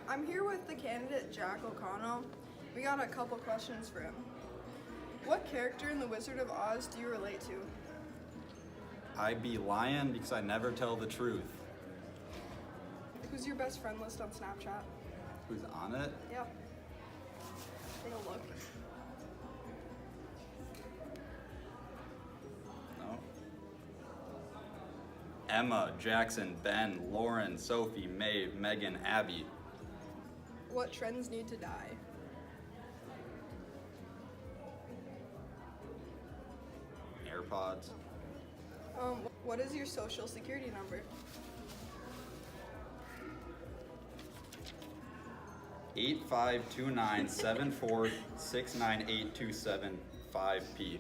I'm here with the candidate Jack O'Connell. We got a couple questions for him. What character in The Wizard of Oz do you relate to? I be lying because I never tell the truth. Who's your best friend list on Snapchat? Who's on it? Yeah. Take a look. No. Emma, Jackson, Ben, Lauren, Sophie, Maeve, Megan, Abby. What trends need to die? AirPods. What is your social security number? 852974698275P.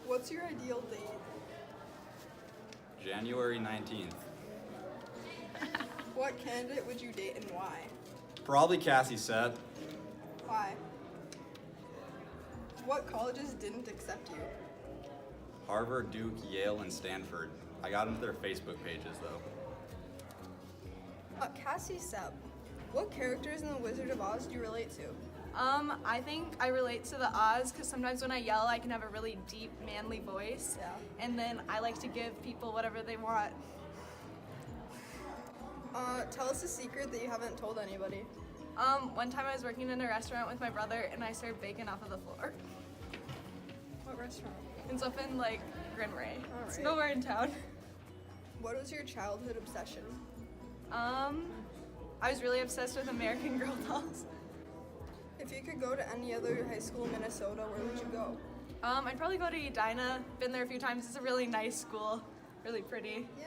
What's your ideal date? January 19th. What candidate would you date and why? Probably Cassie said. Why? What colleges didn't accept you? Harvard, Duke, Yale, and Stanford. I got into their Facebook pages though. Cassie Seb. What characters in The Wizard of Oz do you relate to? I think I relate to the Oz because sometimes when I yell, I can have a really deep, manly voice. Yeah. And then I like to give people whatever they want. Tell us a secret that you haven't told anybody. One time I was working in a restaurant with my brother and I served bacon off of the floor. What restaurant? It's up in like Red&Grey. It's right. nowhere in town. What was your childhood obsession? I was really obsessed with American Girl dolls. If you could go to any other high school in Minnesota, where would you go? I'd probably go to Edina. Been there a few times. It's a really nice school. Really pretty. Yeah.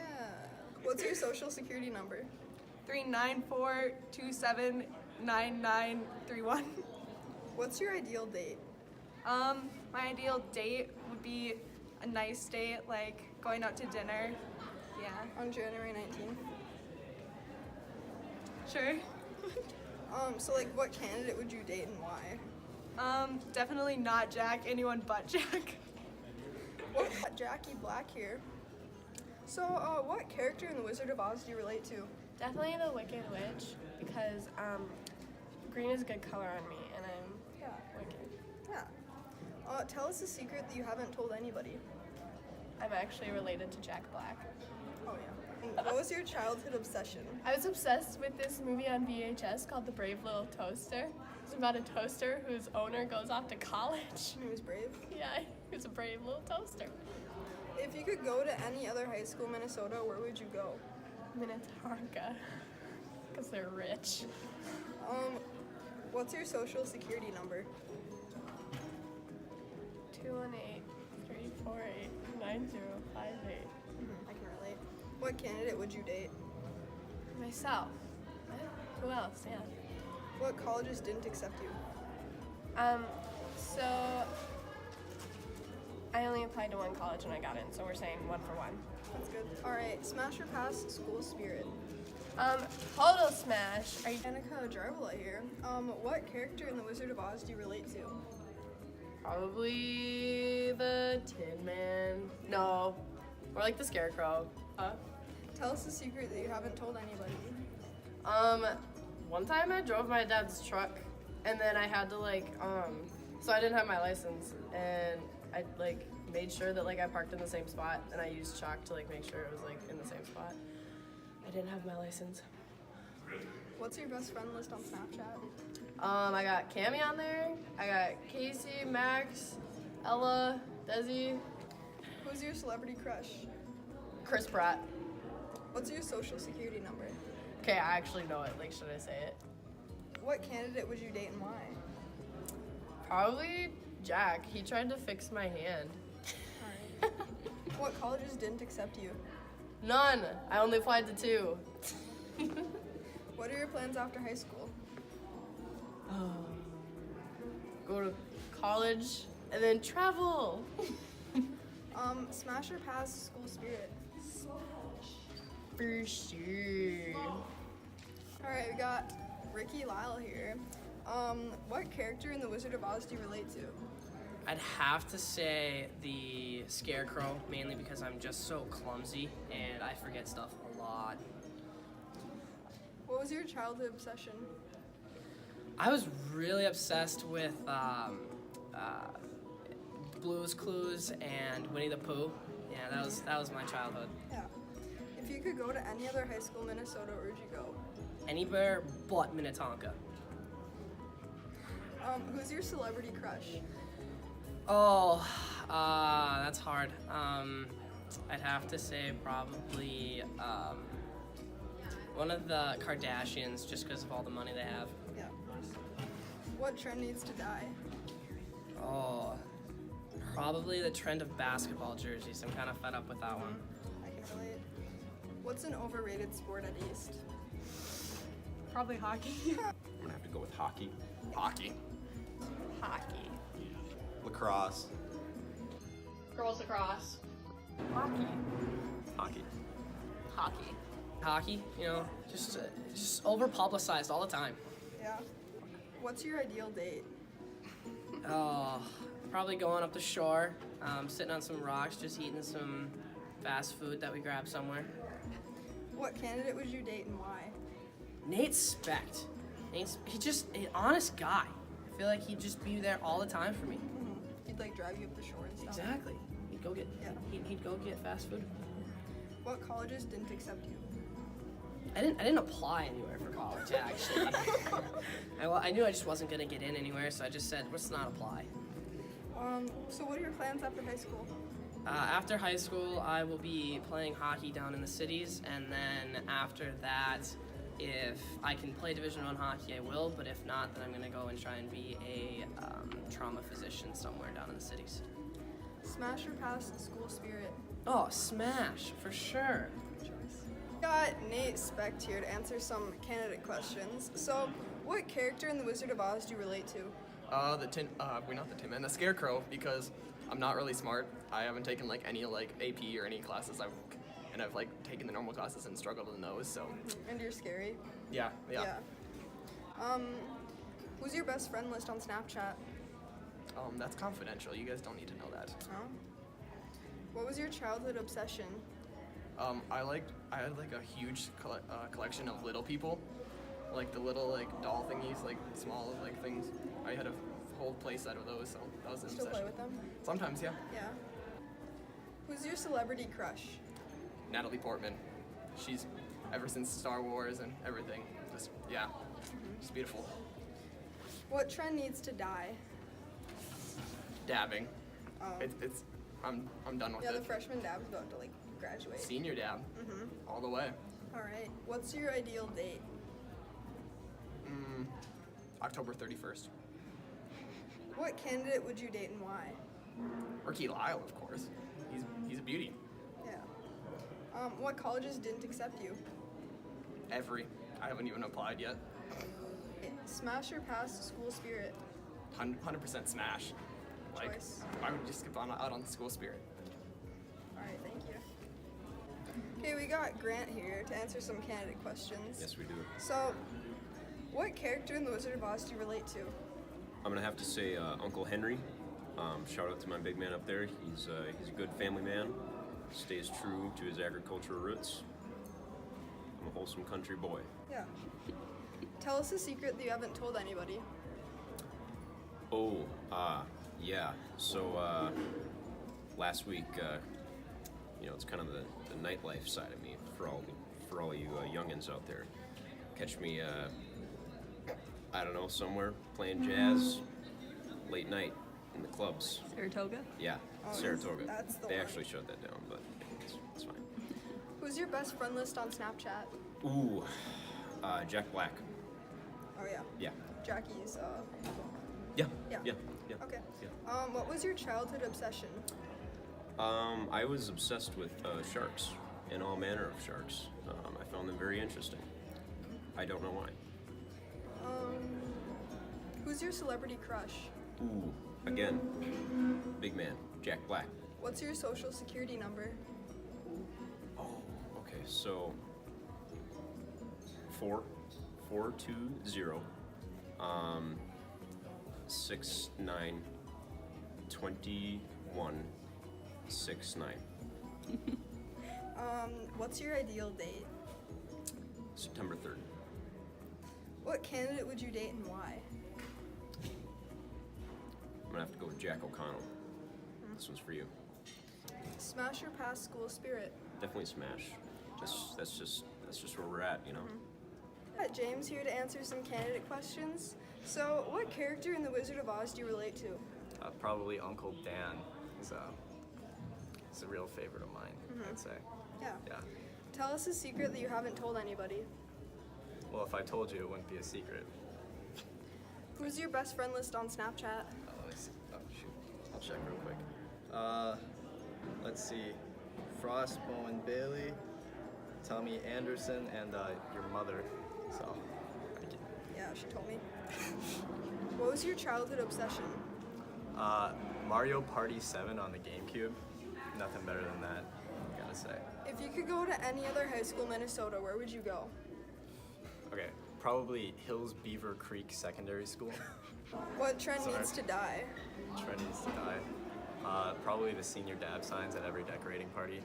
What's your social security number? 394279931. What's your ideal date? My ideal date would be a nice date, like going out to dinner. Yeah. On January 19th. Sure. So what candidate would you date and why? Definitely not Jack, anyone but Jack. What got Jackie Black here? So, what character in The Wizard of Oz do you relate to? Definitely the Wicked Witch because green is a good color on me and I'm wicked. Yeah. Tell us a secret that you haven't told anybody. I'm actually related to Jack Black. Oh yeah. And what was your childhood obsession? I was obsessed with this movie on VHS called The Brave Little Toaster. It's about a toaster whose owner goes off to college. He was brave. Yeah, he was a brave little toaster. If you could go to any other high school in Minnesota, where would you go? Minnetonka, because they're rich. What's your social security number? 218-348-9058. I can relate. What candidate would you date? Myself. Who else? Yeah. What colleges didn't accept you? So I only applied to one college and I got in, so we're saying 1 for 1. That's good. All right, smash or pass school spirit? Total smash. Are you Danica Jarvala here. What character in The Wizard of Oz do you relate to? Probably the Tin Man. No, or like the Scarecrow. Tell us a secret that you haven't told anybody. One time I drove my dad's truck, and then I had to so I didn't have my license, and I made sure that I parked in the same spot, and I used chalk to make sure it was in the same spot. I didn't have my license. What's your best friend list on Snapchat? I got Cammy on there. I got Casey, Max, Ella, Desi, Who's your celebrity crush? Chris Pratt. What's your social security number? Okay, I actually know it. Should I say it? What candidate would you date and why? Probably Jack. He tried to fix my hand. All right. What colleges didn't accept you? None. I only applied to 2. What are your plans after high school? Go to college and then travel. Smash or pass school spirit? For sure. All right, we got Ricky Lyle here. What character in The Wizard of Oz do you relate to? I'd have to say the Scarecrow, mainly because I'm just so clumsy and I forget stuff a lot. What was your childhood obsession? I was really obsessed with Blue's Clues and Winnie the Pooh. Yeah, that was my childhood. Yeah. If you could go to any other high school in Minnesota, where would you go? Anywhere but Minnetonka. Who's your celebrity crush? Oh, that's hard. I'd have to say probably one of the Kardashians, just because of all the money they have. Yeah. What trend needs to die? Oh, probably the trend of basketball jerseys. I'm kind of fed up with that one. I can relate. What's an overrated sport at East? Probably hockey. I'm gonna have to go with hockey. Hockey. Hockey. Lacrosse. Girls lacrosse. Hockey. Hockey. Hockey. Hockey, you know, just over publicized all the time. Yeah. What's your ideal date? Oh, probably going up the shore, sitting on some rocks, just eating some fast food that we grabbed somewhere. What candidate would you date and why? Nate Specht. He's just an honest guy. I feel like he'd just be there all the time for me. He'd like drive you up the shore and stuff. Exactly. He'd go get he'd go get fast food. What colleges didn't accept you? I didn't apply anywhere for college actually. I knew I just wasn't gonna get in anywhere, so I just said let's not apply. So what are your plans after high school? After high school, I will be playing hockey down in the cities, and then after that, if I can play Division I hockey, I will. But if not, then I'm gonna go and try and be a trauma physician somewhere down in the cities. Smash or pass school spirit? Oh, smash for sure. Got Nate Specht here to answer some candidate questions. So, what character in The Wizard of Oz do you relate to? The Scarecrow, because I'm not really smart. I haven't taken like any like AP or any classes. I've like taken the normal classes and struggled in those. So And you're scary. yeah. Who's your best friend list on Snapchat? That's confidential. You guys don't need to know that. Oh. What was your childhood obsession? I had like a huge collection of little people, like the little like doll thingies, like small like things. I had a whole play set of those, so that was an Still play obsession. with them? Sometimes, yeah. Yeah. Who's your celebrity crush? Natalie Portman. She's ever since Star Wars and everything. Just yeah, she's beautiful. What trend needs to die? Dabbing. Oh. I'm done with Yeah, the it. freshman dab's about to like graduate. Senior dab. All the way. All right. What's your ideal date? October 31st. What candidate would you date and why? Ricky Lyle, of course. He's a beauty. Yeah. What colleges didn't accept you? I haven't even applied yet. Smash or pass school spirit? 100% smash. Like, Choice. I would just skip out on school spirit. All right, thank you. Okay, we got Grant here to answer some candidate questions. Yes, we do. So, what character in The Wizard of Oz do you relate to? I'm gonna have to say Uncle Henry. Shout out to my big man up there. He's a good family man. Stays true to his agricultural roots. I'm a wholesome country boy. Yeah. Tell us a secret that you haven't told anybody. Oh, yeah. So last week, it's kind of the nightlife side of me for all you youngins out there. Catch me, I don't know, somewhere playing jazz late night in the clubs. Saratoga. Yeah, Oh, Saratoga. that's the they one. actually shut that down, but it's fine. Who's your best friend list on Snapchat? Ooh, Jack Black. Oh yeah, Yeah. Jackie's. Yeah. Yeah. Yeah. Yeah. Okay. Yeah. What was your childhood obsession? I was obsessed with sharks and all manner of sharks. I found them very interesting. I don't know why. Who's your celebrity crush? Ooh, again, big man, Jack Black. What's your social security number? Oh, okay, so 420 69 21 69. What's your ideal date? September 3rd. What candidate would you date and why? I'm gonna have to go with Jack O'Connell. This one's for you. Smash or pass school spirit? Definitely smash. That's just where we're at, you know. Got James here to answer some candidate questions. So, what character in The Wizard of Oz do you relate to? Probably Uncle Dan is a real favorite of mine, I'd say. Yeah. Yeah. Tell us a secret that you haven't told anybody. Well, if I told you, it wouldn't be a secret. Who's your best friend list on Snapchat? Let me see. Oh, shoot. I'll check real quick. Let's see. Frost, Bowen, Bailey, Tommy Anderson, and your mother. So, thank you. Yeah, she told me. What was your childhood obsession? Mario Party 7 on the GameCube. Nothing better than that, gotta say. If you could go to any other high school in Minnesota, where would you go? Okay, probably Hills Beaver Creek Secondary School. What trend Sorry. needs to die? Trend needs to die. Probably the senior dab signs at every decorating party.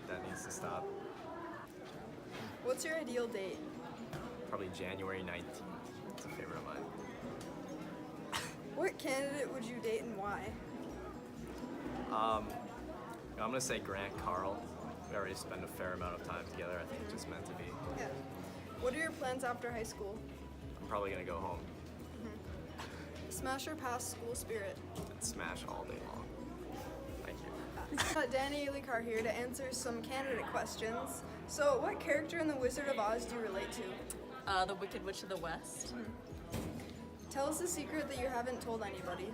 That needs to stop. What's your ideal date? Probably January 19th. It's a favorite of mine. What candidate would you date and why? I'm gonna say Grant Carl. We already spend a fair amount of time together. I think it's just meant to be. Yeah. What are your plans after high school? I'm probably gonna go home Smash or pass school spirit? and smash all day long. Thank you. Got Danny Likar here to answer some candidate questions. So, what character in The Wizard of Oz do you relate to? The Wicked Witch of the West. Tell us a secret that you haven't told anybody.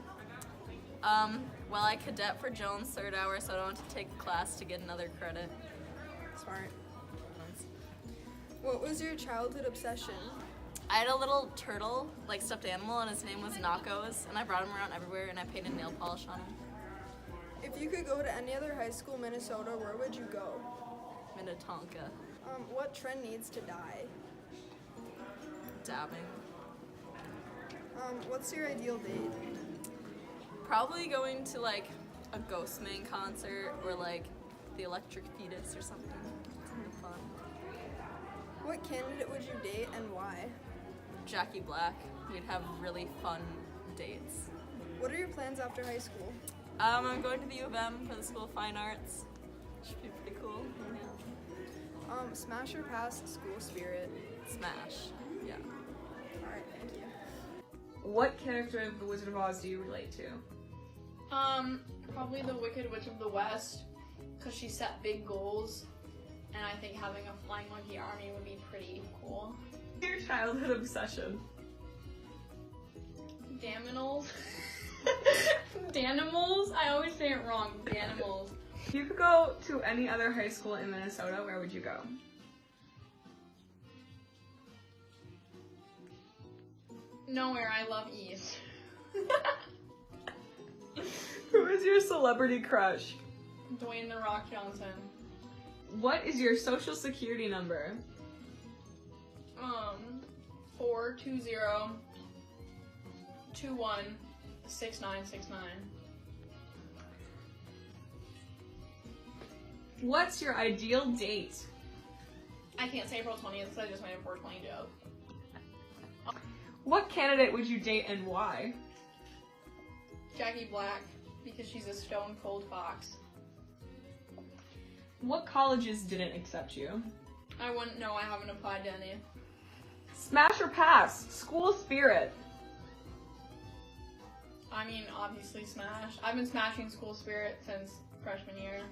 Well, I cadet for Jones third hour, so I don't have to take a class to get another credit. Smart. What was your childhood obsession? I had a little turtle, like stuffed animal, and his name was Knockos, and I brought him around everywhere, and I painted nail polish on him. If you could go to any other high school in Minnesota, where would you go? Minnetonka. What trend needs to die? Dabbing. What's your ideal date? Probably going to like a Ghostman concert or like the Electric Fetus or something. Something fun. What candidate would you date and why? Jackie Black. We'd have really fun dates. What are your plans after high school? I'm going to the U of M for the School of Fine Arts. Should be pretty cool. Yeah. Smash or pass school spirit? Smash. Yeah. Alright, thank you. What character of The Wizard of Oz do you relate to? Probably the Wicked Witch of the West, because she set big goals, and I think having a flying monkey army would be pretty cool. Your childhood obsession? Danimals. Danimals? I always say it wrong. Danimals. If you could go to any other high school in Minnesota, where would you go? Nowhere. I love East. Who is your celebrity crush? Dwayne The Rock Johnson. What is your social security number? 420-21-6969. What's your ideal date? I can't say April 20th because I just made a 420 joke. What candidate would you date and why? Jackie Black, because she's a stone cold fox. What colleges didn't accept you? I wouldn't know. I haven't applied to any. Smash or pass? School spirit. I mean, obviously Smash. I've been smashing School Spirit since freshman year.